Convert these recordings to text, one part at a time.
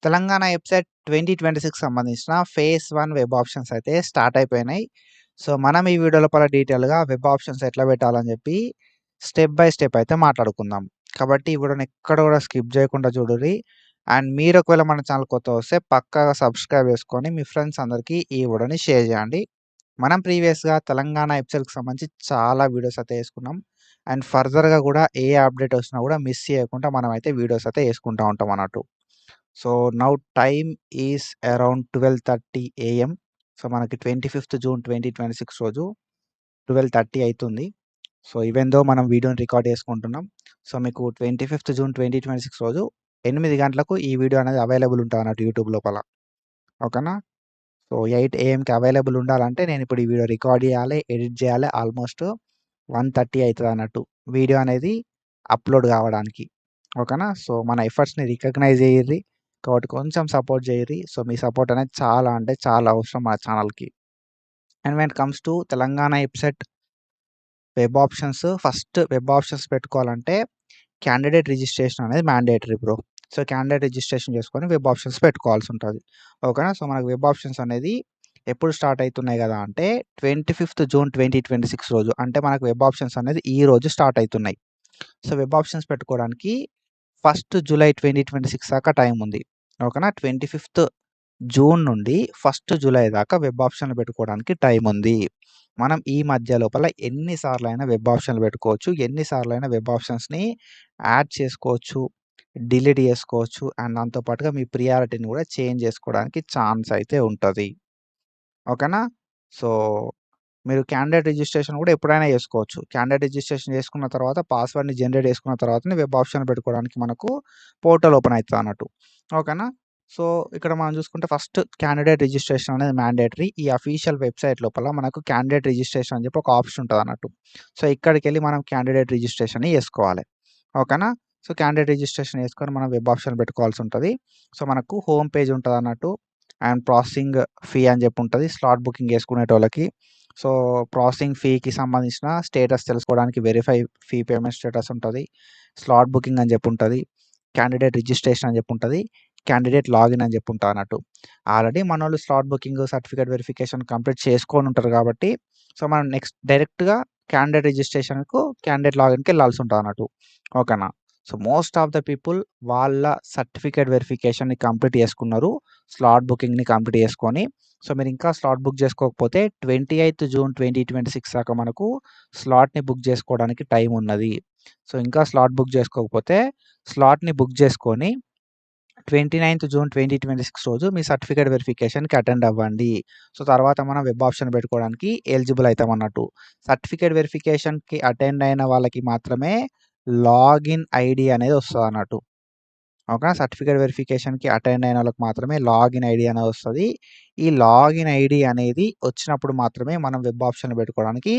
Telangana website 2026 సంబంధించిన phase 1 web options అయితే start అయిపోయినాయి. సో, మనం ఈ వీడియో లోపల డీటెయిల్‌గా వెబ్ ఆప్షన్స్ ఎట్లా పెట్టాలని చెప్పి స్టెప్ బై స్టెప్ అయితే మాట్లాడుకుందాం. కాబట్టి ఈ వీడియోని ఎక్కడ కూడా స్కిప్ చేయకుండా చూడుర్రి. అండ్ మీరు ఒకవేళ మన ఛానల్ కొత్తగా వస్తే పక్కాగా సబ్స్క్రైబ్ చేసుకొని మీ ఫ్రెండ్స్ అందరికీ ఈ వీడియోని షేర్ చేయండి. మనం ప్రీవియస్‌గా తెలంగాణ వెబ్‌సైట్‌కి సంబంధించి చాలా వీడియోస్ అయితే చేసుకున్నాం. అండ్ ఫర్దర్‌గా కూడా ఏ అప్డేట్ వచ్చినా కూడా మిస్ చేయకుండా మనమైతే వీడియోస్ అయితే చేసుకుంటా ఉంటాం అన్నట్టు. So, now time is around 12:30 AM. So, మనకి 25థ్ జూన్ 2026 రోజు 12:30 అయితుంది. సో, ఈవెన్ దో మనం వీడియోని రికార్డ్ చేసుకుంటున్నాం. సో, మీకు 25థ్ జూన్ 2026 రోజు 8 గంటలకు ఈ వీడియో అనేది అవైలబుల్ ఉంటదన్నట్టు యూట్యూబ్ లోపల. ఓకేనా? సో, 8 ఏఎంకి అవైలబుల్ ఉండాలంటే నేనిప్పుడు ఈ వీడియో రికార్డ్ చేయాలి, ఎడిట్ చేయాలి. ఆల్మోస్ట్ 1:30 అయితదన్నట్టు. వీడియో అనేది అప్‌లోడ్ కావడానికి. ఓకేనా? సో, మన ఎఫర్ట్స్‌ని రికగ్నైజ్ చేయిర్రి. కాబట్టి కొంచెం సపోర్ట్ చేయిర్రి. సో, మీ సపోర్ట్ అనేది చాలా అంటే చాలా అవసరం మన ఛానల్‌కి. And when it comes to Telangana website web options, first web options పెట్టుకోవాలంటే క్యాండిడేట్ రిజిస్ట్రేషన్ అనేది mandatory bro. So, candidate registration చేసుకొని వెబ్ ఆప్షన్స్ పెట్టుకోవాల్సి ఉంటది. ఓకేనా? సో, మనకు వెబ్ ఆప్షన్స్ అనేది ఎప్పుడు స్టార్ట్ అయితున్నాయి గదా అంటే 25థ్ జూన్ 2026 రోజు. అంటే మనకు వెబ్ ఆప్షన్స్ అనేది ఈ రోజు స్టార్ట్ అయితున్నాయి. సో, వెబ్ ఆప్షన్స్ పెట్టుకోవడానికి 1 జూలై 2026 దాకా టైం ఉంది. ఓకేనా? 25థ్ జూన్ నుండి 1 జూలై దాకా వెబ్ ఆప్షన్‌లు పెట్టుకోవడానికి టైం ఉంది. మనం ఈ మధ్య లోపల ఎన్ని సార్లైనా వెబ్ ఆప్షన్‌లు పెట్టుకోవచ్చు. ఎన్ని సార్లైనా వెబ్ ఆప్షన్స్‌ని యాడ్ చేసుకోవచ్చు, డిలీట్ చేసుకోవచ్చు. అండ్ దాంతో పాటుగా మీ ప్రియారిటీని కూడా చేంజ్ చేసుకోవడానికి ఛాన్స్ అయితే ఉంటది. ఓకేనా? సో, మీరు క్యాండిడేట్ రిజిస్ట్రేషన్ కూడా ఎప్పుడైనా చేసుకోవచ్చు. క్యాండిడేట్ రిజిస్ట్రేషన్ చేసుకున్న తర్వాత పాస్వర్డ్‌ని జనరేట్ చేసుకున్న తర్వాతనే వెబ్ ఆప్షన్ పెట్టుకోవడానికి మనకు పోర్టల్ ఓపెన్ అయితదన్నట్టు. ఓకేనా? సో, ఇక్కడ మనం చూసుకుంటే ఫస్ట్ క్యాండిడేట్ రిజిస్ట్రేషన్ అనేది మ్యాండేటరీ. ఈ అఫీషియల్ వెబ్‌సైట్ లోపల మనకు క్యాండిడేట్ రిజిస్ట్రేషన్ అని చెప్పి ఒక ఆప్షన్ ఉంటదన్నట్టు. సో, ఇక్కడికెళ్ళి మనం క్యాండిడేట్ రిజిస్ట్రేషన్‌ని చేసుకోవాలి. ఓకేనా? సో, క్యాండిడేట్ రిజిస్ట్రేషన్ చేసుకొని మనం వెబ్ ఆప్షన్ పెట్టుకోవాల్సి ఉంటది. సో, మనకు హోమ్ పేజ్ ఉంటదన్నట్టు. అండ్ ప్రాసెసింగ్ ఫీ అని చెప్పి ఉంటది. స్లాట్ బుకింగ్ చేసుకునేటోళ్ళకి. సో, ప్రాసెసింగ్ ఫీకి సంబంధించిన స్టేటస్ తెలుసుకోవడానికి వెరిఫై ఫీ పేమెంట్ స్టేటస్ ఉంటది. స్లాట్ బుకింగ్ అని చెప్పి ఉంటది. క్యాండిడేట్ రిజిస్ట్రేషన్ అని చెప్పి ఉంటది. క్యాండిడేట్ లాగిన్ అని చెప్పి ఉంటదన్నట్టు. ఆల్రెడీ మనోళ్ళు slot booking, certificate verification complete చేసుకొని ఉంటారు కాబట్టి, సో, మనం నెక్స్ట్ డైరెక్ట్‌గా క్యాండిడేట్ రిజిస్ట్రేషన్‌కు, క్యాండిడేట్ లాగిన్‌కి ఎళ్ళాల్సి ఉంటదన్నట్టు. ఓకేనా? So, most of the people వాళ్ళ సర్టిఫికేట్ వెరిఫికేషన్‌ని కంప్లీట్ చేసుకున్నారు. స్లాట్ బుకింగ్‌ని కంప్లీట్ చేసుకొని, సో, మీరింకా స్లాట్ బుక్ చేసుకోకపోతే 28థ్ జూన్ 2026 దాకా మనకు స్లాట్‌ని బుక్ చేసుకోవడానికి టైం ఉన్నది. సో, ఇంకా స్లాట్ బుక్ చేసుకోకపోతే స్లాట్‌ని బుక్ చేసుకొని 29థ్ జూన్ 2026 రోజు మీ సర్టిఫికేట్ వెరిఫికేషన్‌కి అటెండ్ అవ్వండి. సో, తర్వాత మనం వెబ్ ఆప్షన్ పెట్టుకోవడానికి ఎలిజిబుల్ అయితామన్నట్టు. సర్టిఫికేట్ వెరిఫికేషన్‌కి అటెండ్ అయిన వాళ్ళకి మాత్రమే లాగిన్ ఐడీ అనేది వస్తదన్నట్టు. ఓకేనా? సర్టిఫికేట్ వెరిఫికేషన్‌కి అటెండ్ అయిన వాళ్ళకి మాత్రమే లాగిన్ ఐడీ అనేది వస్తది. ఈ లాగిన్ ఐడీ అనేది వచ్చినప్పుడు మాత్రమే మనం వెబ్ ఆప్షన్ పెట్టుకోవడానికి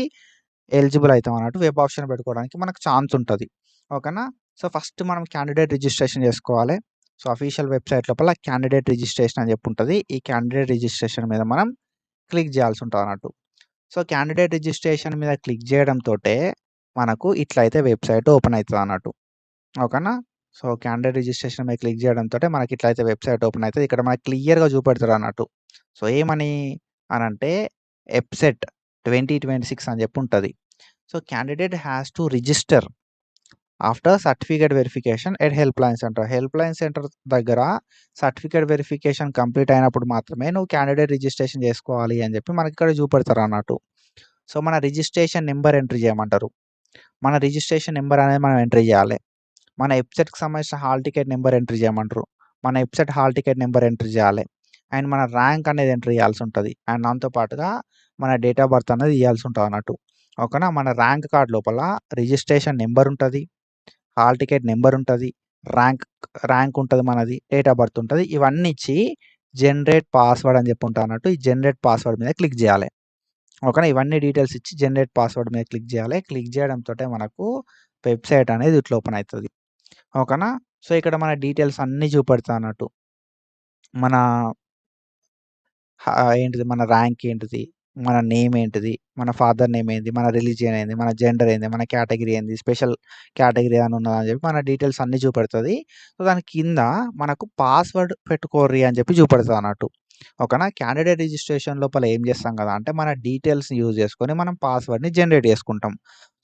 ఎలిజిబుల్ అయితామన్నట్టు. వెబ్ ఆప్షన్ పెట్టుకోవడానికి మనకు ఛాన్స్ ఉంటది. ఓకేనా? సో, ఫస్ట్ మనం క్యాండిడేట్ రిజిస్ట్రేషన్ చేసుకోవాలి. సో, అఫీషియల్ వెబ్‌సైట్ లోపల క్యాండిడేట్ రిజిస్ట్రేషన్ అని చెప్పి ఉంటది. ఈ క్యాండిడేట్ రిజిస్ట్రేషన్ మీద మనం క్లిక్ చేయాల్సి ఉంటదన్నట్టు. సో, క్యాండిడేట్ రిజిస్ట్రేషన్ మీద క్లిక్ చేయడంతోటే మనకు ఇట్లయితే వెబ్‌సైట్ ఓపెన్ అయితదన్నట్టు. ఓకేనా? సో, క్యాండిడేట్ రిజిస్ట్రేషన్ మీద క్లిక్ చేయడంతోటే మనకి ఇట్లయితే వెబ్‌సైట్ ఓపెన్ అయితది. ఇక్కడ మనకు క్లియర్‌గా చూపెడతాడన్నట్టు. సో, ఏమని అనంటే ఎబ్సెట్ 2026 అని చెప్పి ఉంటది. So, candidate has to register after certificate verification at helpline centre. Helpline centre దగ్గర సర్టిఫికేట్ వెరిఫికేషన్ కంప్లీట్ అయినప్పుడు మాత్రమే నువ్వు క్యాండిడేట్ రిజిస్ట్రేషన్ చేసుకోవాలి అని చెప్పి మనకిక్కడ చూపెడతారన్నట్టు. సో, మన రిజిస్ట్రేషన్ నంబర్ ఎంట్రీ చేయమంటారు. మన రిజిస్ట్రేషన్ నంబర్ అనేది మనం ఎంట్రీ చేయాలి. మన వెబ్‌సైట్‌కి సంబంధించిన హాల్ టికెట్ నంబర్ ఎంట్రీ చేయమంటారు. మన website hall ticket number entry చేయాలి. అండ్ మన ర్యాంక్ అనేది ఎంట్రీ చేయాల్సి ఉంటది. అండ్ దాంతో పాటుగా మన డేట్ ఆఫ్ బర్త్ అనేది ఇయ్యాల్సి ఉంటదన్నట్టు. ఓకేనా? మన ర్యాంక్ కార్డ్ లోపల రిజిస్ట్రేషన్ నంబర్ ఉంటది. హాల్ టికెట్ నంబర్ ఉంటది. ర్యాంక్ ర్యాంక్ ఉంటది మనది. డేట్ ఆఫ్ బర్త్ ఉంటది. ఇవన్నీ ఇచ్చి జనరేట్ పాస్వర్డ్ అని చెప్పి ఉంటదన్నట్టు. ఈ జనరేట్ పాస్వర్డ్ మీద క్లిక్ చేయాలి. ఓకేనా? ఇవన్నీ డీటెయిల్స్ ఇచ్చి జనరేట్ పాస్వర్డ్ మీద క్లిక్ చేయాలి. క్లిక్ చేయడంతోటే మనకు వెబ్‌సైట్ అనేది ఇట్లా ఓపెన్ అయితది. ఓకేనా? సో, ఇక్కడ మన డీటెయిల్స్ అన్నీ చూపెడతాదన్నట్టు. మన ఏంటిది మన ర్యాంక్ ఏంటిది? మన నేమ్ ఏంటిది, మన ఫాదర్ నేమ్ ఏంది, మన రిలీజియన్ ఏంది, మన జెండర్ ఏంది, మన కేటగిరీ ఏంది, స్పెషల్ కేటగిరీ ఏమైనా ఉన్నదా అని చెప్పి మన డీటెయిల్స్ అన్నీ చూపెడుతుంది. సో దాని కింద మనకు పాస్వర్డ్ పెట్టుకోర్రి అని చెప్పి చూపెడుతుంది అన్నట్టు. ఓకేనా. క్యాండిడేట్ రిజిస్ట్రేషన్ లోపల ఏం చేస్తాం కదా అంటే మన డీటెయిల్స్ని యూజ్ చేసుకొని మనం పాస్వర్డ్ని జనరేట్ చేసుకుంటాం.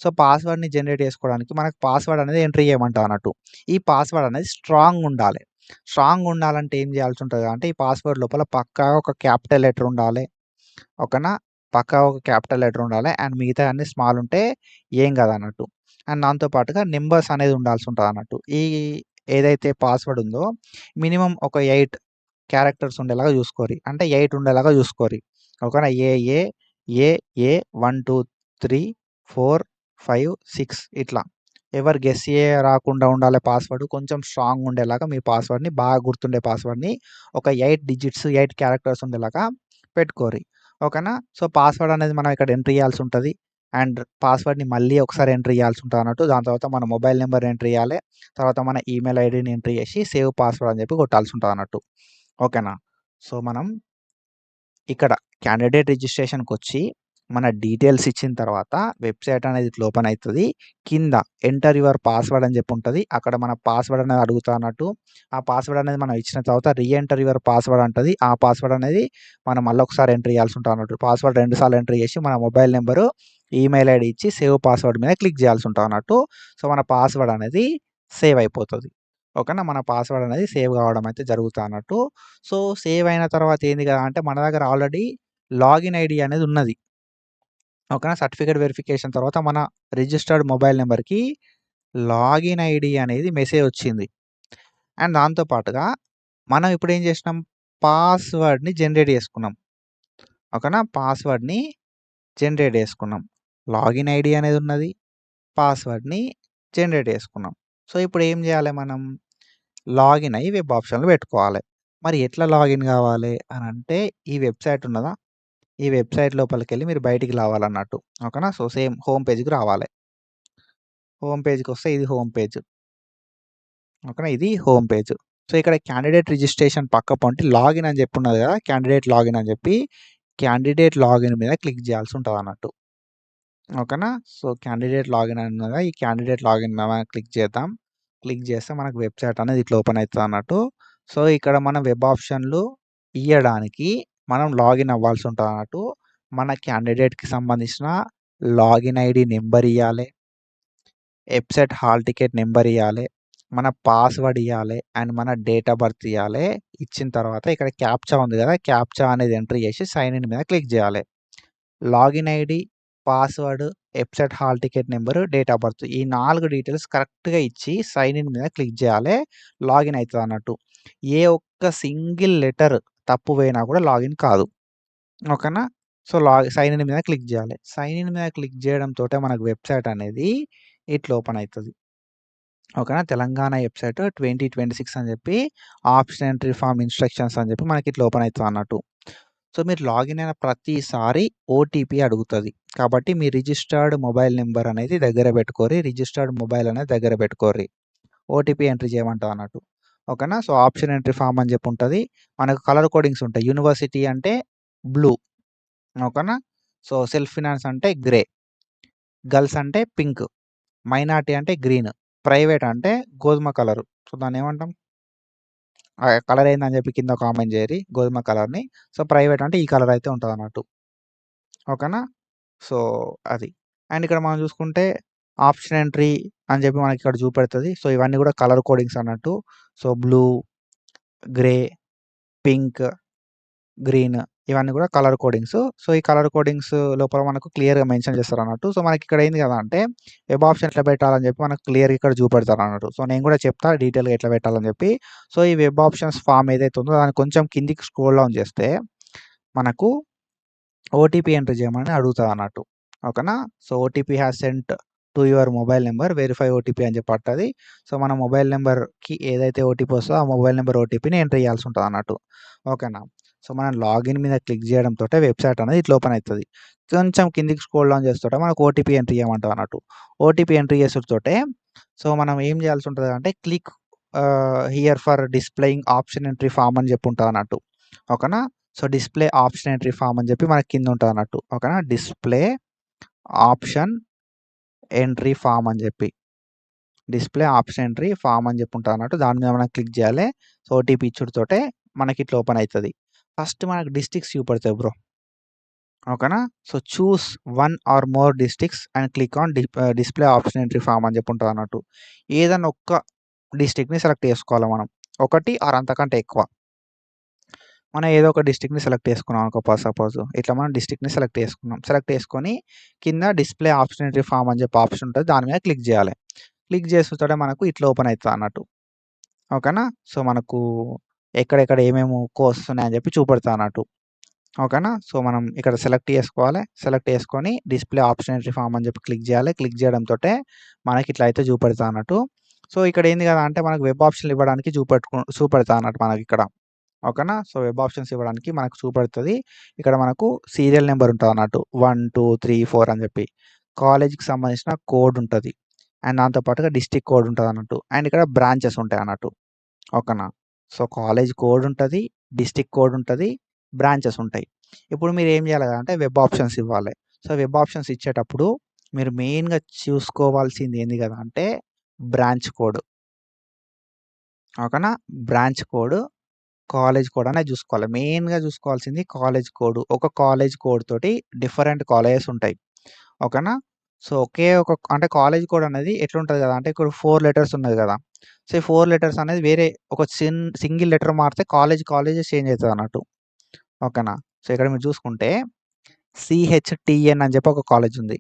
సో పాస్వర్డ్ని జనరేట్ చేసుకోవడానికి మనకు పాస్వర్డ్ అనేది ఎంట్రీ చేయమంటాం అన్నట్టు. ఈ పాస్వర్డ్ అనేది స్ట్రాంగ్ ఉండాలి. స్ట్రాంగ్ ఉండాలంటే ఏం చేయాల్సి ఉంటుంది అంటే ఈ పాస్వర్డ్ లోపల పక్కా ఒక క్యాపిటల్ లెటర్ ఉండాలి. ఓకేనా. పక్కా ఒక క్యాపిటల్ లెటర్ ఉండాలి. అండ్ మిగతా అన్ని స్మాల్ ఉంటే ఏం కాదన్నట్టు. అండ్ దాంతో పాటుగా నెంబర్స్ అనేది ఉండాల్సి ఉంటుంది అన్నట్టు. ఈ ఏదైతే పాస్వర్డ్ ఉందో మినిమం ఒక 8 క్యారెక్టర్స్ ఉండేలాగా చూసుకోరి. అంటే 8 ఉండేలాగా చూసుకోరి. ఓకేనా. ఏ 1, 2, 3, 4, 5, 6 ఇట్లా. ఎవరు గెస్ రాకుండా ఉండాలి పాస్వర్డ్. కొంచెం స్ట్రాంగ్ ఉండేలాగా మీ పాస్వర్డ్ని బాగా గుర్తుండే పాస్వర్డ్ని ఒక 8 డిజిట్స్ 8 క్యారెక్టర్స్ ఉండేలాగా పెట్టుకోరి. ఓకేనా. సో పాస్వర్డ్ అనేది మనం ఇక్కడ ఎంట్రీ చేయాల్సి ఉంటుంది. అండ్ పాస్వర్డ్ని మళ్ళీ ఒకసారి ఎంట్రీ చేయాల్సి ఉంటుంది అన్నట్టు. దాని తర్వాత మన మొబైల్ నెంబర్ ఎంట్రీ చేయాలి. తర్వాత మన ఈమెయిల్ ఐడిని ఎంట్రీ చేసి సేవ్ పాస్వర్డ్ అని చెప్పి కొట్టాల్సి ఉంటుంది అన్నట్టు. ఓకేనా. సో మనం ఇక్కడ క్యాండిడేట్ రిజిస్ట్రేషన్‌కొచ్చి మన డీటెయిల్స్ ఇచ్చిన తర్వాత వెబ్‌సైట్ అనేది ఇట్లా ఓపెన్ అయితది. కింద ఎంటర్ యువర్ పాస్వర్డ్ అని చెప్పి ఉంటది. అక్కడ మన పాస్వర్డ్ అనేది అడుగుతా అన్నట్టు. ఆ పాస్వర్డ్ అనేది మనం ఇచ్చిన తర్వాత రీఎంటర్ యువర్ పాస్వర్డ్ అంటది. ఆ పాస్వర్డ్ అనేది మనం మళ్ళొకసారి ఎంటర్ చేయాల్సి ఉంటుంది అన్నట్టు. పాస్వర్డ్ 2 సార్లు ఎంటర్ చేసి మన మొబైల్ నంబరు, ఈమెయిల్ ఐడీ ఇచ్చి సేవ్ పాస్వర్డ్ మీద క్లిక్ చేయాల్సి ఉంటుంది అన్నట్టు. సో మన పాస్వర్డ్ అనేది సేవ్ అయిపోతది. ఓకేనా. మన పాస్వర్డ్ అనేది సేవ్ కావడం అయితే జరుగుతా అన్నట్టు. సో సేవ్ అయిన తర్వాత ఏంది కదా అంటే మన దగ్గర ఆల్రెడీ లాగిన్ ఐడీ అనేది ఉన్నది. ఓకేనా. సర్టిఫికేట్ వెరిఫికేషన్ తర్వాత మన రిజిస్టర్డ్ మొబైల్ నెంబర్‌కి లాగిన్ ఐడీ అనేది మెసేజ్ వచ్చింది. అండ్ దాంతో పాటుగా మనం ఇప్పుడు ఏం చేసినాం పాస్వర్డ్‌ని జనరేట్ చేసుకున్నాం. ఓకేనా. పాస్వర్డ్‌ని జనరేట్ చేసుకున్నాం. లాగిన్ ఐడీ అనేది ఉన్నది. పాస్వర్డ్‌ని జనరేట్ చేసుకున్నాం. సో ఇప్పుడు ఏం చేయాలి మనం లాగిన్ అయ్యి వెబ్ ఆప్షన్‌లో పెట్టుకోవాలి. మరి ఎట్లా లాగిన్ కావాలి అనంటే ఈ వెబ్‌సైట్ ఉన్నదా? ఈ వెబ్‌సైట్ లోపలికెళ్ళి మీరు బయటికి రావాలన్నట్టు. ఓకేనా. సో సేమ్ హోమ్ పేజ్‌కి రావాలి. హోమ్ పేజ్‌కొస్తే ఇది హోమ్ పేజ్. ఓకేనా. ఇది హోమ్ పేజ్. సో ఇక్కడ క్యాండిడేట్ రిజిస్ట్రేషన్ పక్క పొంటి లాగిన్ అని చెప్పి ఉన్నది కదా! క్యాండిడేట్ లాగిన్ అని చెప్పి క్యాండిడేట్ లాగిన్ మీద క్లిక్ చేయాల్సి ఉంటదన్నట్టు. ఓకేనా. సో క్యాండిడేట్ లాగిన్ అని ఉన్నది కదా! ఈ క్యాండిడేట్ లాగిన్ మీద క్లిక్ చేద్దాం. క్లిక్ చేస్తే మనకు వెబ్‌సైట్ అనేది ఇట్లా ఓపెన్ అయితదన్నట్టు. సో ఇక్కడ మనం వెబ్ ఆప్షన్‌లు ఇయ్యడానికి మనం లాగిన్ అవ్వాల్సి ఉంటదన్నట్టు. మన క్యాండిడేట్‌కి సంబంధించిన లాగిన్ ఐడీ నంబర్ ఇయ్యాలె. వెబ్‌సైట్ హాల్ టికెట్ నంబర్ ఇయ్యాలె. మన పాస్వర్డ్ ఇయ్యాలె. అండ్ మన డేట్ ఆఫ్ బర్త్ ఇయ్యాలె. ఇచ్చిన తర్వాత ఇక్కడ క్యాప్చా ఉంది కదా! క్యాప్చా అనేది ఎంటర్ చేసి సైన్ ఇన్ మీద క్లిక్ చేయాలి. Login ID, password, website hall ticket number, date of birth ఈ 4 డీటెయిల్స్ కరెక్ట్‌గా ఇచ్చి సైన్ ఇన్ మీద క్లిక్ చేయాలి. లాగిన్ అయితదన్నట్టు. ఏ ఒక్క సింగిల్ లెటర్ తప్పు పోయినా కూడా లాగిన్ కాదు. ఓకేనా. సో సైన్ ఇన్ మీద క్లిక్ చేయాలి. సైన్ ఇన్ మీద క్లిక్ చేయడంతోటే మనకు వెబ్‌సైట్ అనేది ఇట్లా ఓపెన్ అయితది. ఓకేనా. తెలంగాణ వెబ్‌సైట్ 2026 అని చెప్పి ఆప్షన్ ఎంట్రీ ఫార్మ్ ఇన్‌స్ట్రక్షన్స్ అని చెప్పి మనకి ఇట్లా ఓపెన్ అయితదన్నట్టు. సో మీరు లాగిన్ అయిన ప్రతిసారి ఓటీపీ అడుగుతది. కాబట్టి మీ రిజిస్టర్డ్ మొబైల్ నంబర్ అనేది దగ్గర పెట్టుకోరి. రిజిస్టర్డ్ మొబైల్ అనేది దగ్గర పెట్టుకోర్రి. OTP entry చేయమంటదన్నట్టు. ఓకేనా. సో ఆప్షన్ ఎంట్రీ ఫార్మ్ అని చెప్పి ఉంటది. మనకు కలర్ కోడింగ్స్ ఉంటాయి. యూనివర్సిటీ అంటే బ్లూ. ఓకేనా. సో సెల్ఫ్ ఫినాన్స్ అంటే గ్రే. గర్ల్స్ అంటే పింక్. మైనారిటీ అంటే గ్రీన్. ప్రైవేట్ అంటే గోధుమ కలరు. సో దాన్నేమంటాం? కలర్ ఏందని చెప్పి కింద కామెంట్ చేయరి గోధుమ కలర్‌ని. సో ప్రైవేట్ అంటే ఈ కలర్ అయితే ఉంటదన్నట్టు. ఓకేనా. సో అది. అండ్ ఇక్కడ మనం చూసుకుంటే ఆప్షన్ ఎంట్రీ అని చెప్పి మనకిక్కడ చూపెడతది. సో ఇవన్నీ కూడా కలర్ కోడింగ్స్ అన్నట్టు. So blue, grey, pink, green ఇవన్నీ కూడా కలర్ కోడింగ్స్. సో ఈ కలర్ కోడింగ్స్ లోపల మనకు క్లియర్‌గా మెన్షన్ చేస్తారన్నట్టు. సో మనకిక్కడ ఏంది కదా అంటే వెబ్ ఆప్షన్ ఎట్లా పెట్టాలని చెప్పి మనకు క్లియర్‌గా ఇక్కడ చూపెడతారన్నట్టు. సో నేను కూడా చెప్తా డీటెయిల్‌గా ఎట్లా పెట్టాలని చెప్పి. సో ఈ వెబ్ ఆప్షన్స్ ఫార్మ్ ఏదైతే ఉందో దాన్ని కొంచెం కిందికి స్క్రోల్ డౌన్ చేస్తే మనకు ఓటీపీ ఎంటర్ చేయమని అడుగుతదన్నట్టు. ఓకేనా. So OTP has sent to your mobile number verify OTP అని చెప్పి పడతది. సో మన మొబైల్ నంబర్‌కి ఏదైతే ఓటీపీ వస్తదో ఆ మొబైల్ నంబర్ ఓటీపీని ఎంటర్ చేయాల్సి ఉంటదన్నట్టు. ఓకేనా. సో మనం లాగిన్ మీద క్లిక్ చేయడంతోటే వెబ్‌సైట్ అనేది ఇట్లా ఓపెన్ అయితది. కొంచెం కిందికి స్క్రోల్ డౌన్ చేస్తుంటే మనకు ఓటీపీ ఎంట్రీ చేయమంటదన్నట్టు. ఓటీపీ ఎంట్రీ చేసుడుతోటే సో మనం ఏం చేయాల్సి ఉంటదంటే click here for displaying option entry form అని చెప్పి ఉంటదన్నట్టు. ఓకేనా. So, display option entry form అని చెప్పి మనకి కింద ఉంటదన్నట్టు. ఓకేనా? డిస్‌ప్లే ఆప్షన్ ఎంట్రీ ఫార్మ్ అని చెప్పి. డిస్‌ప్లే ఆప్షన్ ఎంట్రీ ఫార్మ్ అని చెప్పి ఉంటదన్నట్టు. దాని మీద మనం క్లిక్ చేయాలి. సో, ఓటీపీ ఇచ్చుడుతోటే మనకి ఇట్లా ఓపెన్ అయితది. ఫస్ట్ మనకు డిస్ట్రిక్ట్స్ చూపెడతాయి బ్రో. ఓకేనా? So, choose 1 or more districts and click on display option entry form అని చెప్పి ఉంటదన్నట్టు. ఏదన్నా ఒక్క డిస్ట్రిక్ట్‌ని సెలెక్ట్ చేసుకోవాలి మనం. ఒకటి ఆర్ అంతకంటే ఎక్కువ. మనం ఏదో ఒక డిస్ట్రిక్ట్‌ని సెలెక్ట్ చేసుకున్నాం అనుకో సపోజ్. ఇట్లా మనం డిస్ట్రిక్ట్‌ని సెలెక్ట్ చేసుకున్నాం. సెలెక్ట్ చేసుకొని కింద డిస్‌ప్లే ఆప్షన్ ఎంట్రీ ఫార్మ్ అని చెప్పి ఆప్షన్ ఉంటది. దాని మీద క్లిక్ చేయాలి. క్లిక్ చేసుడుతోటే మనకు ఇట్లా ఓపెన్ అయితదన్నట్టు. ఓకేనా? సో, మనకు ఎక్కడెక్కడ ఏమేమి కోర్సెస్ ఉన్నాయని చెప్పి చూపెడతదన్నట్టు. ఓకేనా? సో, మనం ఇక్కడ సెలెక్ట్ చేసుకోవాలి. సెలెక్ట్ చేసుకొని డిస్‌ప్లే ఆప్షన్ ఎంట్రీ ఫార్మ్ అని చెప్పి క్లిక్ చేయాలి. క్లిక్ చేయడంతోటే మనకి ఇట్లా అయితే చూపెడతదన్నట్టు. సో, ఇక్కడ ఏంది కదా అంటే మనకు వెబ్ ఆప్షన్‌లు ఇవ్వడానికి చూపెడతదన్నట్టు మనకిక్కడ. ఓకేనా? సో, వెబ్ ఆప్షన్స్ ఇవ్వడానికి మనకు చూపెడతది. ఇక్కడ మనకు సీరియల్ నంబర్ ఉంటదన్నట్టు. 1, 2, 3, 4 అని చెప్పి. కాలేజ్‌కి సంబంధించిన కోడ్ ఉంటది. అండ్ దాంతో పాటుగా డిస్ట్రిక్ట్ కోడ్ ఉంటదన్నట్టు. అండ్ ఇక్కడ బ్రాంచెస్ ఉంటాయన్నట్టు. ఓకేనా? సో, కాలేజ్ కోడ్ ఉంటది. డిస్ట్రిక్ట్ కోడ్ ఉంటది. బ్రాంచెస్ ఉంటాయి. ఇప్పుడు మీరేం చేయాలి అంటే వెబ్ ఆప్షన్స్ ఇవ్వాలి. సో, వెబ్ ఆప్షన్స్ ఇచ్చేటప్పుడు మీరు మెయిన్‌గా చూసుకోవాల్సింది ఏంది కదా అంటే బ్రాంచ్ కోడ్. ఓకేనా? బ్రాంచ్ కోడ్, కాలేజ్ కోడ్ అనేది చూసుకోవాలి. మెయిన్‌గా చూసుకోవాల్సింది కాలేజ్ కోడ్. ఒక కాలేజ్ కోడ్ తోటి డిఫరెంట్ కాలేజెస్ ఉంటాయి. ఓకేనా? సో, ఒకే ఒక అంటే కాలేజ్ కోడ్ అనేది ఎట్లుంటది కదా అంటే ఇప్పుడు 4 లెటర్స్ ఉన్నది కదా! సో, ఈ 4 లెటర్స్ అనేది వేరే ఒక సింగిల్ లెటర్ మారితే కాలేజే చేంజ్ అయితదన్నట్టు. ఓకేనా? సో, ఇక్కడ మీరు చూసుకుంటే సీహెచ్‌టీఎన్ అని చెప్పి ఒక కాలేజ్ ఉంది.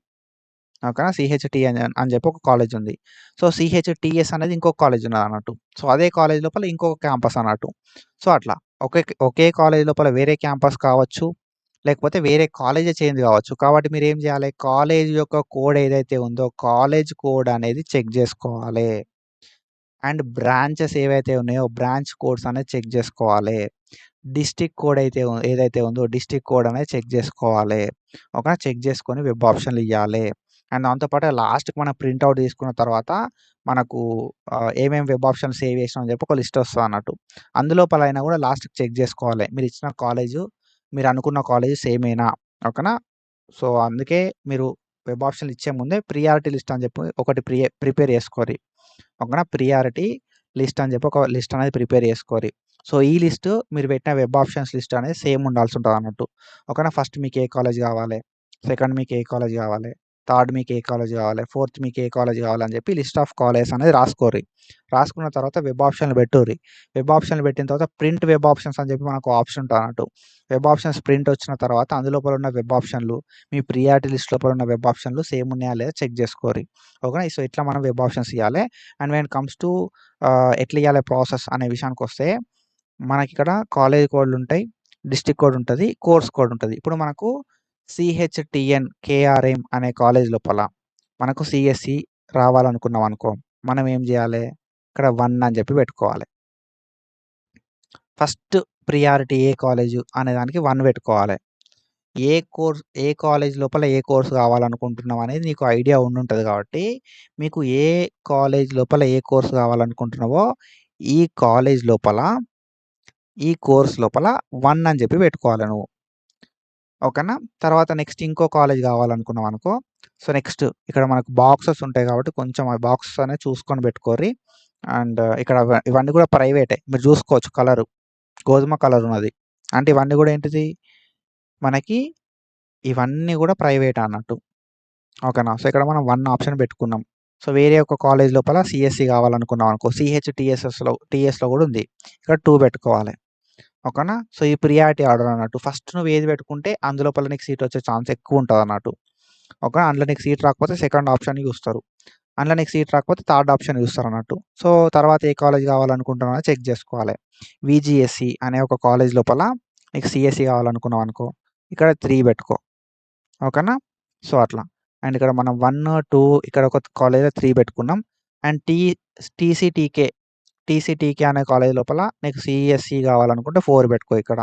ఓకేనా? సీహెచ్‌టీఎన్ అని చెప్పి ఒక కాలేజ్ ఉంది. సో, సీహెచ్‌టీఎస్ అనేది ఇంకొక కాలేజ్ ఉన్నదన్నట్టు. సో, అదే కాలేజ్ లోపల ఇంకొక క్యాంపస్ అన్నట్టు. సో, అట్లా ఒకే కాలేజ్ లోపల వేరే క్యాంపస్ కావచ్చు. లేకపోతే వేరే కాలేజే చేంజ్ కావచ్చు. కాబట్టి మీరేం చేయాలి? కాలేజ్ యొక్క కోడ్ ఏదైతే ఉందో కాలేజ్ కోడ్ అనేది చెక్ జేసుకోవాలి. అండ్ బ్రాంచెస్ ఏవైతే ఉన్నాయో బ్రాంచ్ కోడ్స్ అనేది చెక్ జేసుకోవాలి. డిస్ట్రిక్ట్ కోడ్ ఏదైతే ఉందో డిస్ట్రిక్ట్ కోడ్ అనేది చెక్ జేసుకోవాలి. ఓకేనా? చెక్ జేసుకొని వెబ్ ఆప్షన్‌లు ఇయ్యాలి. అండ్ దాంతో పాటు లాస్ట్‌కి మనం ప్రింట్ ఔట్ తీసుకున్న తర్వాత మనకు ఏమేమి వెబ్ ఆప్షన్స్ సేవ్ చేసినాం అని చెప్పి ఒక లిస్ట్ వస్తదన్నట్టు. అందులోపలైనా కూడా లాస్ట్‌కి చెక్ జేసుకోవాలి. మీరిచ్చిన కాలేజు, మీరనుకున్న కాలేజు సేమేనా? ఓకేనా? సో, అందుకే మీరు వెబ్ ఆప్షన్‌లు ఇచ్చే ముందే ప్రియారిటీ లిస్ట్ అని చెప్పి ఒకటి ప్రిపేర్ చేసుకోరి. ఓకేనా? ప్రియారిటీ లిస్ట్ అని చెప్పి ఒక లిస్ట్ అనేది ప్రిపేర్ చేసుకోరి. సో, ఈ లిస్ట్ మీరు పెట్టిన వెబ్ ఆప్షన్స్ లిస్ట్ అనేది సేమ్ ఉండాల్సి ఉంటదన్నట్టు. ఓకేనా? ఫస్ట్ మీకు ఏ కాలేజ్ కావాలి, సెకండ్ మీకు ఏ కాలేజ్ కావాలి, థర్డ్ మీకు ఏ కాలేజ్ కావాలి, ఫోర్త్ మీకు ఏ కాలేజ్ కావాలని చెప్పి లిస్ట్ ఆఫ్ కాలేజెస్ అనేది రాసుకోరి. రాసుకున్న తర్వాత వెబ్ ఆప్షన్‌లు పెట్టుర్రి. వెబ్ ఆప్షన్‌లు పెట్టిన తర్వాత ప్రింట్ వెబ్ ఆప్షన్స్ అని చెప్పి మనకు ఆప్షన్ ఉంటదన్నట్టు. వెబ్ ఆప్షన్స్ ప్రింట్ వచ్చిన తర్వాత అందులోపల ఉన్న వెబ్ ఆప్షన్‌లు మీ ప్రియారిటీ లిస్ట్ లోపల ఉన్న వెబ్ ఆప్షన్‌లు సేమ్ ఉన్నాయా లేదా చెక్ చేసుకోరి. ఓకేనా? సో, ఇట్లా మనం వెబ్ ఆప్షన్స్ ఇయ్యాలి. And when it comes to ఎట్లా ఇయ్యాలి ప్రాసెస్ అనే విషయానికొస్తే మనకిక్కడ కాలేజ్ కోడ్‌లుంటాయి. డిస్ట్రిక్ట్ కోడ్ ఉంటది. కోర్స్ కోడ్ ఉంటది. ఇప్పుడు మనకు సీహెచ్‌టీఎన్, కేఆర్‌ఎం అనే కాలేజ్ లోపల మనకు సీఎస్‌సి రావాలనుకున్నామనుకో, మనం ఏం జేయాలి? ఇక్కడ 1 అని జెప్పి పెట్టుకోవాలి. ఫస్ట్ ప్రియారిటీ ఏ కాలేజు అనే దానికి 1 పెట్టుకోవాలి. ఏ కాలేజ్ లోపల ఏ కోర్స్ కావాలనుకుంటున్నాం అనేది నీకు ఐడియా ఉండుంటది కాబట్టి, మీకు ఏ కాలేజ్ లోపల ఏ కోర్స్ కావాలనుకుంటున్నావో, ఈ కాలేజ్ లోపల, ఈ కోర్స్ లోపల 1 అని చెప్పి పెట్టుకోవాలి నువ్వు. ఓకేనా? తర్వాత నెక్స్ట్ ఇంకో కాలేజ్ కావాలనుకున్నావనుకో, సో, నెక్స్ట్ ఇక్కడ మనకు బాక్సెస్ ఉంటాయి కాబట్టి కొంచెం ఆ బాక్సెస్ అనేది చూసుకొని పెట్టుకోర్రి. అండ్ ఇక్కడ ఇవన్నీ కూడా ప్రైవేటే. మీరు చూసుకోవచ్చు కలరు. గోధుమ కలర్ ఉన్నది. అంటే ఇవన్నీ కూడా ఏంటిది? మనకి ఇవన్నీ కూడా ప్రైవేట్ అన్నట్టు. ఓకేనా? సో, ఇక్కడ మనం 1 ఆప్షన్ పెట్టుకున్నాం. సో, వేరే ఒక కాలేజ్ లోపల సీఎస్‌సి కావాలనుకున్నామనుకో, టీఎస్‌లో కూడా ఉంది. ఇక్కడ 2 పెట్టుకోవాలి. ఓకేనా? సో, ఈ ప్రియారిటీ ఆర్డర్ అన్నట్టు. ఫస్ట్ నువ్వు ఏది పెట్టుకుంటే అందులోపల నీకు సీట్ వచ్చే ఛాన్స్ ఎక్కువుంటదన్నట్టు. ఓకే. అందులో నీకు సీట్ రాకపోతే సెకండ్ ఆప్షన్ చూస్తారు. అందులో నీకు సీట్ రాకపోతే థర్డ్ ఆప్షన్ చూస్తారన్నట్టు. సో, తర్వాత ఏ కాలేజ్ కావాలనుకుంటున్నావో చెక్ చేసుకోవాలి. వీజీఎస్‌సి అనే ఒక కాలేజ్ లోపల నీకు సీఎస్‌సి కావాలనుకున్నావనుకో, ఇక్కడ 3 పెట్టుకో. ఓకేనా? సో, అట్లా. అండ్ ఇక్కడ మనం 1, 2 ఇక్కడ ఒక కాలేజ్‌లో 3 పెట్టుకున్నాం. అండ్ టీసీటీకే, టీసీటీకే అనే కాలేజ్ లోపల నీకు సీఎస్‌సి కావాలనుకుంటే 4 పెట్టుకో ఇక్కడ.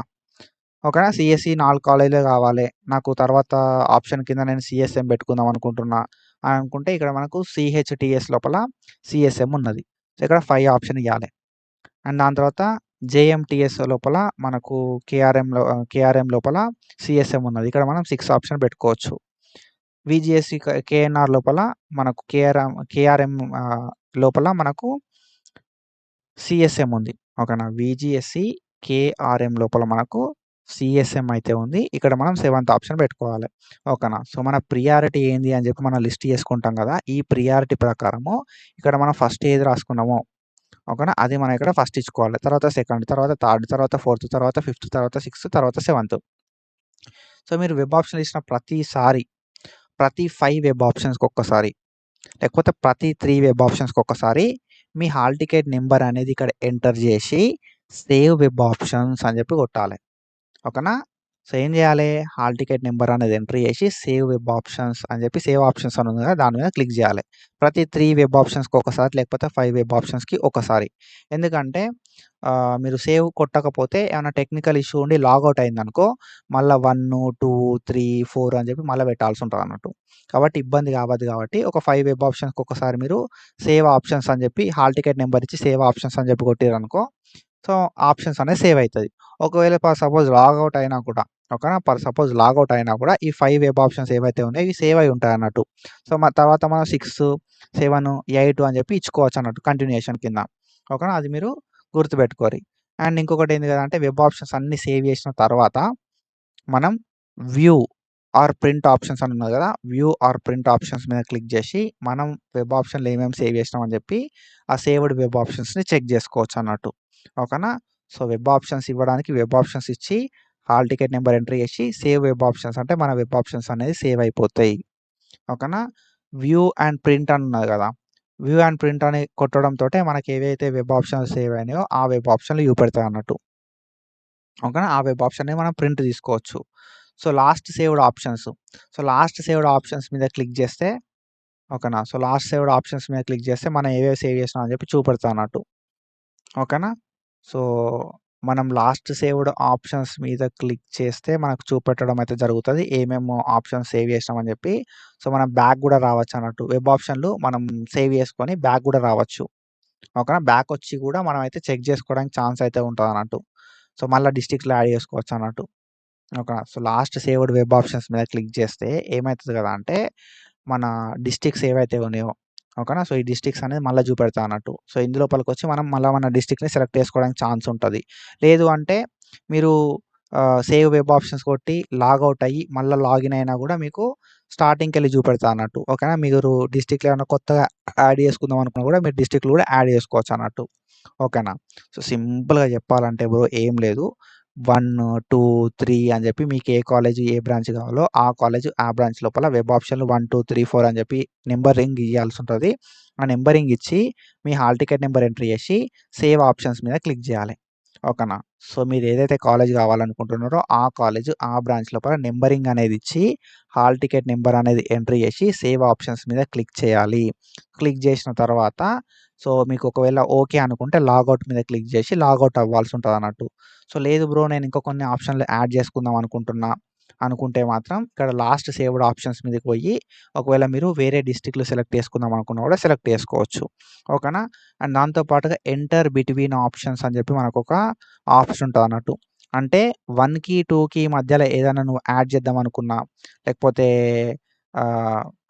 ఓకేనా? సీఎస్‌సి 4 కాలేజీలే కావాలి. నాకు తర్వాత ఆప్షన్ కింద నేను సీఎస్ఎం పెట్టుకుందాం అనుకుంటున్నా అని అనుకుంటే ఇక్కడ మనకు సీహెచ్‌టీఎస్ లోపల సీఎస్ఎం ఉన్నది. సో, ఇక్కడ 5 ఆప్షన్ ఇయ్యాలి. అండ్ దాని తర్వాత జేఎంటీఎస్ లోపల మనకు కేఆర్ఎం లోపల సీఎస్ఎం ఉన్నది. ఇక్కడ మనం 6 ఆప్షన్ పెట్టుకోవచ్చు. వీజీఎస్‌సి కేఎన్ఆర్ లోపల మనకు కేఆర్ఎం లోపల మనకు సీఎస్ఎం ఉంది. ఓకేనా. వీజీఎస్‌సి కేఆర్ఎం లోపల మనకు సీఎస్ఎం అయితే ఉంది. ఇక్కడ మనం 7థ్ ఆప్షన్ పెట్టుకోవాలి. ఓకేనా. సో, మన ప్రియారిటీ ఏంది అని చెప్పి మనం లిస్ట్ చేసుకుంటాం కదా! ఈ ప్రియారిటీ ప్రకారము ఇక్కడ మనం ఫస్ట్ ఏది రాసుకున్నామో ఓకేనా, అది మనం ఇక్కడ ఫస్ట్ ఇచ్చుకోవాలి. తర్వాత సెకండ్, తర్వాత థర్డ్, తర్వాత ఫోర్త్, తర్వాత ఫిఫ్త్, తర్వాత సిక్స్త్, తర్వాత సెవెంత్. సో, మీరు వెబ్ ఆప్షన్లు ఇచ్చిన ప్రతిసారి ప్రతి 5 వెబ్ ఆప్షన్స్‌కి ఒక్కసారి, లేకపోతే ప్రతి 3 వెబ్ ఆప్షన్స్‌కి ఒక్కసారి మీ హాల్ టికెట్ నెంబర్ అనేది ఇక్కడ ఎంటర్ చేసి సేవ్ వెబ్ ఆప్షన్స్ అని చెప్పి కొట్టాలి. ఓకేనా. సో, ఏం చేయాలి, హాల్ టికెట్ నెంబర్ అనేది ఎంటర్ చేసి సేవ్ వెబ్ ఆప్షన్స్ అని చెప్పి సేవ్ ఆప్షన్స్ అని ఉంది కదా, దాని మీద క్లిక్ చేయాలి. ప్రతి 3 వెబ్ ఆప్షన్స్‌కి ఒకసారి, లేకపోతే 5 వెబ్ ఆప్షన్స్‌కి ఒకసారి. ఎందుకంటే మీరు సేవ్ కొట్టకపోతే ఏమైనా టెక్నికల్ ఇష్యూ ఉండి లాగౌట్ అయిందనుకో, మళ్ళా 1, 2, 3, 4 అని చెప్పి మళ్ళీ పెట్టాల్సి ఉంటుంది అన్నట్టు. కాబట్టి ఇబ్బంది కావద్దు కాబట్టి ఒక 5 వెబ్ ఆప్షన్స్‌కి ఒకసారి మీరు సేవ్ ఆప్షన్స్ అని చెప్పి హాల్ టికెట్ నెంబర్ ఇచ్చి సేవ్ ఆప్షన్స్ అని చెప్పి కొట్టిరనుకో, సో, ఆప్షన్స్ అనేది సేవ్ అవుతుంది. ఒకవేళ సపోజ్ లాగౌట్ అయినా కూడా ఓకేనా, సపోజ్ లాగౌట్ అయినా కూడా ఈ 5 వెబ్ ఆప్షన్స్ ఏవైతే ఉన్నాయో ఇవి సేవ్ అయి ఉంటాయి అన్నట్టు. సో, తర్వాత మనం 6, 7, 8 అని చెప్పి ఇచ్చుకోవచ్చు అన్నట్టు కంటిన్యూయేషన్ కింద. ఓకేనా. అది మీరు గుర్తుపెట్టుకోరి. అండ్ ఇంకొకటి ఏంది కదా అంటే, వెబ్ ఆప్షన్స్ అన్నీ సేవ్ చేసిన తర్వాత మనం వ్యూ ఆర్ ప్రింట్ ఆప్షన్స్ అని ఉన్నది కదా, వ్యూ ఆర్ ప్రింట్ ఆప్షన్స్ మీద క్లిక్ చేసి మనం వెబ్ ఆప్షన్లు ఏమేమి సేవ్ చేసినాం అని చెప్పి ఆ సేవ్డ్ వెబ్ ఆప్షన్స్ని చెక్ చేసుకోవచ్చు అన్నట్టు. ఓకేనా. సో, వెబ్ ఆప్షన్స్ ఇవ్వడానికి వెబ్ ఆప్షన్స్ ఇచ్చి హాల్ టికెట్ నెంబర్ ఎంటర్ చేసి సేవ్ వెబ్ ఆప్షన్స్ అంటే మన వెబ్ ఆప్షన్స్ అనేది సేవ్ అయిపోతాయి. ఓకేనా. వ్యూ అండ్ ప్రింట్ అని ఉన్నది కదా, వ్యూ అండ్ ప్రింట్ అని కొట్టడంతో మనకి ఏవైతే వెబ్ ఆప్షన్స్ సేవ్ అయినాయో ఆ వెబ్ ఆప్షన్లు చూపెడతాయి అన్నట్టు. ఓకేనా. ఆ వెబ్ ఆప్షన్‌ని మనం ప్రింట్ తీసుకోవచ్చు. So, last saved options. So, last saved options మీద క్లిక్ చేస్తే ఓకేనా. సో, లాస్ట్ సేవ్డ్ ఆప్షన్స్ మీద క్లిక్ చేస్తే మనం ఏవేవి సేవ్ చేసినాం అని చెప్పి చూపెడతా అన్నట్టు. ఓకేనా. సో, మనం లాస్ట్ సేవ్డ్ ఆప్షన్స్ మీద క్లిక్ చేస్తే మనకు చూపెట్టడం అయితే జరుగుతది. ఏమేమో ఆప్షన్స్ సేవ్ చేసినామని చెప్పి. సో, మనం బ్యాక్ కూడా రావచ్చు అన్నట్టు. వెబ్ ఆప్షన్‌లు మనం సేవ్ చేసుకొని బ్యాక్ కూడా రావచ్చు. ఓకేనా. బ్యాక్ వచ్చి కూడా మనం అయితే చెక్ చేసుకోవడానికి ఛాన్స్ అయితే ఉంటదన్నట్టు. సో, మళ్ళా డిస్ట్రిక్ట్‌లో యాడ్ చేసుకోవచ్చు అన్నట్టు. ఓకేనా. So, last saved web options మీద క్లిక్ చేస్తే ఏమైతది కదా అంటే, మన డిస్ట్రిక్ట్స్ ఏవైతే ఉన్నాయో ఓకేనా. సో, ఈ డిస్ట్రిక్ట్స్ అనేది మళ్ళా చూపెడతా అన్నట్టు. సో, ఇందులోపలికొచ్చి మనం మళ్ళా మన డిస్ట్రిక్ట్‌ని సెలెక్ట్ చేసుకోవడానికి ఛాన్స్ ఉంటది. లేదు అంటే మీరు సేవ్ వెబ్ ఆప్షన్స్ కొట్టి లాగౌట్ అయ్యి మళ్ళా లాగిన్ అయినా కూడా మీకు స్టార్టింగ్‌కెళ్ళి చూపెడతా అన్నట్టు. ఓకేనా. మీరు డిస్ట్రిక్ట్‌లో ఏమైనా కొత్తగా యాడ్ చేసుకుందాం అనుకున్నా కూడా మీరు డిస్ట్రిక్ట్‌లు కూడా యాడ్ చేసుకోవచ్చు అన్నట్టు. ఓకేనా. సో, సింపుల్‌గా చెప్పాలంటే బ్రో ఏం లేదు. 1, 2, 3 అని చెప్పి మీకు ఏ కాలేజ్, ఏ బ్రాంచ్ కావాలో ఆ కాలేజ్, ఆ బ్రాంచ్ లోపల వెబ్ ఆప్షన్‌లు 1, 2, 3, 4 అని చెప్పి నంబరింగ్ ఇయ్యాల్సి ఉంటది. ఆ నంబరింగ్ ఇచ్చి మీ హాల్ టికెట్ నంబర్ ఎంటర్ చేసి సేవ్ ఆప్షన్స్ మీద క్లిక్ చేయాలి. ఓకేనా. సో, మీరు ఏదైతే కాలేజ్ కావాలనుకుంటున్నారో ఆ కాలేజ్, ఆ బ్రాంచ్ లోపల నంబరింగ్ అనేది ఇచ్చి హాల్ టికెట్ నంబర్ అనేది ఎంటర్ చేసి సేవ్ ఆప్షన్స్ మీద క్లిక్ చేయాలి. క్లిక్ చేసిన తర్వాత సో, మీకు ఒకవేళ ఓకే అనుకుంటే లాగౌట్ మీద క్లిక్ చేసి లాగౌట్ అవ్వాల్సి ఉంటదన్నట్టు. సో, లేదు బ్రో నేను ఇంకా కొన్ని ఆప్షన్‌లు యాడ్ చేసుకుందాం అనుకుంటున్నా అనుకుంటే మాత్రం ఇక్కడ లాస్ట్ సేవ్డ్ ఆప్షన్స్ మీదకి పోయి ఒకవేళ మీరు వేరే డిస్ట్రిక్ట్‌లు సెలెక్ట్ చేసుకుందాం అనుకున్నా కూడా సెలెక్ట్ చేసుకోవచ్చు. ఓకేనా. అండ్ దాంతో పాటుగా ఎంటర్ బిట్వీన్ ఆప్షన్స్ అని చెప్పి మనకొక ఆప్షన్ ఉంటదన్నట్టు. అంటే 1కి, 2కి మధ్యలో ఏదైనా నువ్వు యాడ్ చేద్దాం అనుకున్నా, లేకపోతే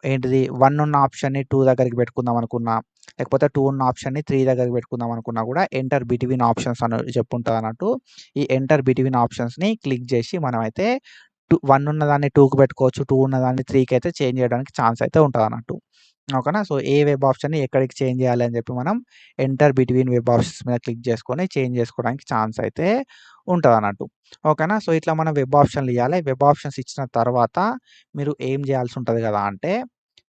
ఏంటిది 1 ఉన్న ఆప్షన్‌ని 2 దగ్గరికి పెట్టుకుందాం అనుకున్నా, లేకపోతే 2 ఉన్న ఆప్షన్‌ని 3 దగ్గరికి పెట్టుకుందాం అనుకున్నా కూడా ఎంటర్ బిట్వీన్ ఆప్షన్స్ అని చెప్పుంటదన్నట్టు. ఈ ఎంటర్ బిట్వీన్ ఆప్షన్స్‌ని క్లిక్ చేసి మనమైతే 1 ఉన్నదాన్ని 2కి పెట్టుకోవచ్చు. 2 ఉన్నదాన్ని 3కి అయితే చేంజ్ చేయడానికి ఛాన్స్ అయితే ఉంటదన్నట్టు. ఓకేనా. సో, ఏ వెబ్ ఆప్షన్‌ని ఎక్కడికి చేంజ్ చేయాలి అని చెప్పి మనం ఎంటర్ బిట్వీన్ వెబ్ ఆప్షన్స్ మీద క్లిక్ చేసుకొని చేంజ్ చేసుకోవడానికి ఛాన్స్ అయితే ఉంటదన్నట్టు. ఓకేనా. సో, ఇట్లా మనం వెబ్ ఆప్షన్‌లు ఇయ్యాలి. వెబ్ ఆప్షన్స్ ఇచ్చిన తర్వాత మీరు ఏం చేయాల్సి ఉంటది కదా అంటే,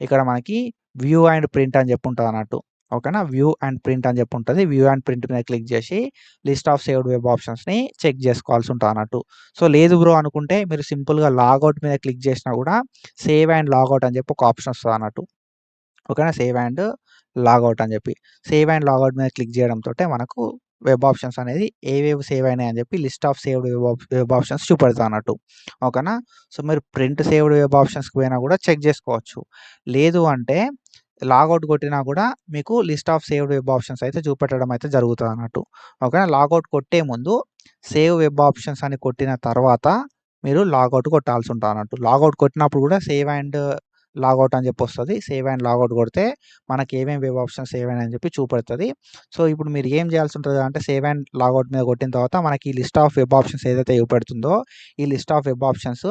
ఇక్కడ మనకి వ్యూ అండ్ ప్రింట్ అని చెప్పి ఉంటదన్నట్టు. ఓకేనా. వ్యూ అండ్ ప్రింట్ అని చెప్పి ఉంటది. వ్యూ అండ్ ప్రింట్ మీద క్లిక్ చేసి లిస్ట్ ఆఫ్ సేవ్డ్ వెబ్ ఆప్షన్స్‌ని చెక్ చేసుకోవాల్సి ఉంటదన్నట్టు. సో, లేదు బ్రో అనుకుంటే మీరు సింపుల్‌గా లాగౌట్ మీద క్లిక్ చేసినా కూడా సేవ్ అండ్ లాగౌట్ అని చెప్పి ఒక ఆప్షన్ వస్తదన్నట్టు. ఓకేనా. సేవ్ అండ్ లాగౌట్ అని చెప్పి. సేవ్ అండ్ లాగౌట్ మీద క్లిక్ చేయడంతోటే మనకు వెబ్ ఆప్షన్స్ అనేది ఏవేవి సేవ్ అయినాయి అని చెప్పి list of saved web options చూపెడతాదన్నట్టు. ఓకేనా. సో, మీరు ప్రింట్ సేవ్డ్ వెబ్ ఆప్షన్స్‌కి పోయినా కూడా చెక్ చేసుకోవచ్చు. లేదు అంటే లాగౌట్ కొట్టినా కూడా మీకు list of saved web options అయితే చూపెట్టడం అయితే జరుగుతుంది అన్నట్టు. ఓకేనా. లాగౌట్ కొట్టే ముందు సేవ్ వెబ్ ఆప్షన్స్ అని కొట్టిన తర్వాత మీరు లాగౌట్ కొట్టాల్సి ఉంటుంది అన్నట్టు. లాగౌట్ కొట్టినప్పుడు కూడా సేవ్ అండ్ లాగౌట్ అని చెప్పి వస్తుంది. సేవ్ అండ్ లాగౌట్ కొడితే మనకి ఏమేమి వెబ్ ఆప్షన్స్ సేవ్ అని చెప్పి చూపెడుతుంది. సో ఇప్పుడు మీరు ఏం చేయాల్సి ఉంటుంది అంటే సేవ్ అండ్ లాగౌట్ మీద కొట్టిన తర్వాత మనకి ఈ లిస్ట్ ఆఫ్ వెబ్ ఆప్షన్స్ ఏదైతే చూపెడుతుందో ఈ list of web options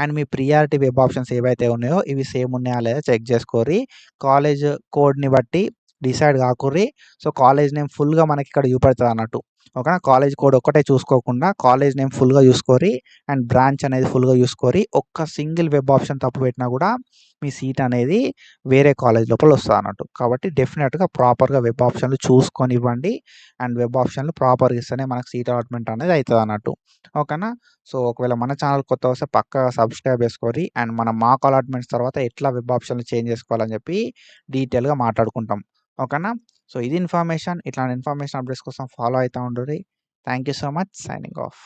and me priority web options ఏవైతే ఉన్నాయో ఇవి సేమ్ ఉన్నాయా లేదా చెక్ చేసుకోరి. కాలేజ్ కోడ్ని బట్టి డిసైడ్ కాకుర్రి. సో కాలేజ్ నేమ్ ఫుల్గా మనకి ఇక్కడ చూపెడుతుంది అన్నట్టు. ఓకేనా. కాలేజ్ కోడ్ ఒక్కటే చూసుకోకుండా కాలేజ్ నేమ్ ఫుల్గా చూసుకోరి అండ్ బ్రాంచ్ అనేది ఫుల్గా చూసుకోరి. ఒక్క సింగిల్ వెబ్ ఆప్షన్ తప్పు పెట్టినా కూడా మీ సీట్ అనేది వేరే కాలేజ్ లోపల వస్తుంది అన్నట్టు. కాబట్టి డెఫినెట్గా ప్రాపర్గా వెబ్ ఆప్షన్లు చూసుకొని ఇవ్వండి అండ్ వెబ్ ఆప్షన్లు ప్రాపర్గా ఇస్తేనే మనకు సీట్ అలాట్మెంట్ అనేది అవుతుంది అన్నట్టు. ఓకేనా. సో ఒకవేళ మన ఛానల్ కొత్త వస్తే పక్కగా సబ్స్క్రైబ్ చేసుకోరి అండ్ మన మాక్ అలాట్మెంట్స్ తర్వాత ఎట్లా వెబ్ ఆప్షన్లు చేంజ్ చేసుకోవాలని చెప్పి డీటెయిల్గా మాట్లాడుకుంటాం. ఓకేనా. సో ఇది ఇన్ఫర్మేషన్. ఇట్లాంటి ఇన్ఫర్మేషన్ అప్డేట్స్ కోసం ఫాలో అవుతూ ఉండండి. Thank you so much. Signing off.